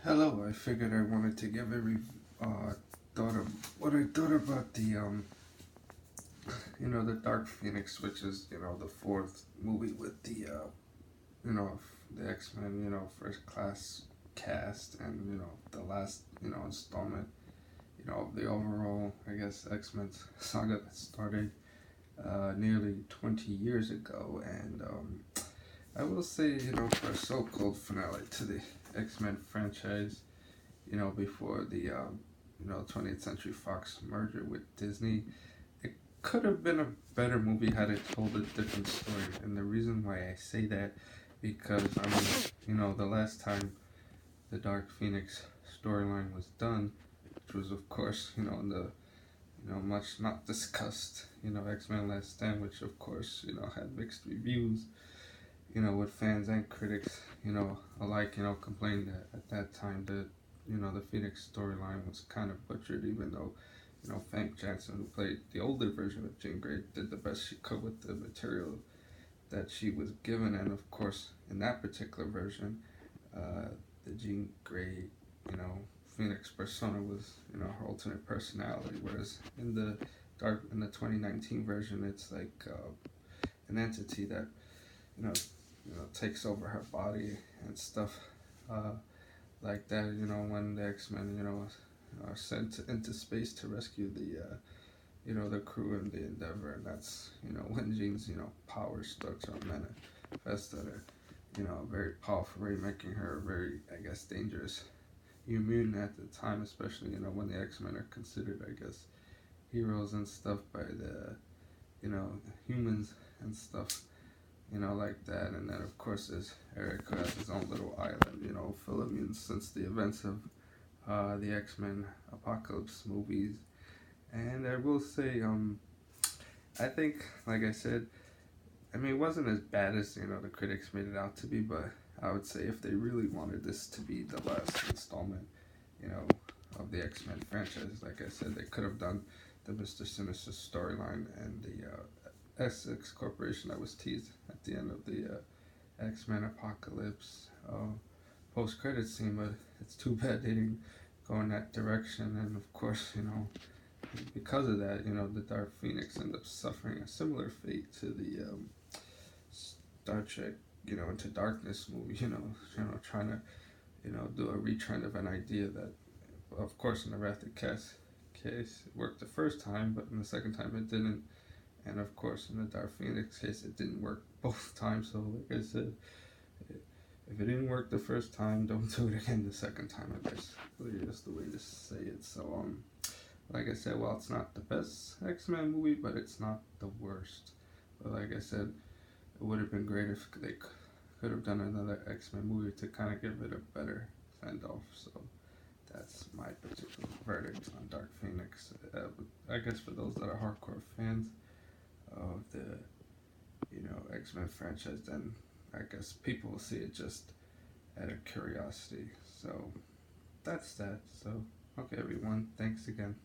Hello, I figured I wanted to give thought of what I thought about the Dark Phoenix, which is, the fourth movie with you know, the X-Men, first class cast, and, the last, installment, of the overall, I guess, X-Men saga that started nearly 20 years ago. And I will say, for a so-called finale to the X-Men franchise, before the 20th Century Fox merger with Disney, it could have been a better movie had it told a different story. And the reason why I say that, because the last time the Dark Phoenix storyline was done, which was of course, in the much not discussed, X-Men Last Stand, which of course, had mixed reviews, with fans and critics, alike, complained that at that time the Phoenix storyline was kind of butchered, even though, Frank Jansen, who played the older version of Jean Grey, did the best she could with the material that she was given. And of course, in that particular version, the Jean Grey, you know, Phoenix persona was, her alternate personality, whereas in the 2019 version, it's like an entity that, you know, takes over her body and stuff. Like that, when the X-Men, are sent into space to rescue the crew in the Endeavor, and that's, when Jean's, powers start to manifest at a very powerful way, making her very, I guess, dangerous immune at the time, especially, when the X-Men are considered, I guess, heroes and stuff by the, humans and stuff, like that. And then, of course, there's Eric, who has his own little island, full of mutants since the events of the X-Men Apocalypse movies. And I will say, I think, like I said, I mean, it wasn't as bad as, the critics made it out to be, but I would say if they really wanted this to be the last installment, you know, of the X-Men franchise, like I said, they could have done the Mr. Sinister storyline and the Essex Corporation that was teased at the end of the X-Men Apocalypse post-credit scene, but it's too bad they didn't go in that direction. And of course, because of that, the Dark Phoenix ended up suffering a similar fate to the Star Trek, Into Darkness movie, trying to, do a retrend of an idea that, of course, in the Wrath of Cass case, it worked the first time, but in the second time it didn't. And of course, in the Dark Phoenix case, it didn't work both times. So, like I said, if it didn't work the first time, don't do it again the second time. I guess really just the way to say it. So, like I said, well, it's not the best X-Men movie, but it's not the worst. But like I said, it would have been great if they could have done another X-Men movie to kind of give it a better send-off. So that's my particular verdict on Dark Phoenix. I guess for those that are hardcore fans of the, X-Men franchise, then I guess people will see it just out of curiosity. So that's that. So, okay, everyone, thanks again.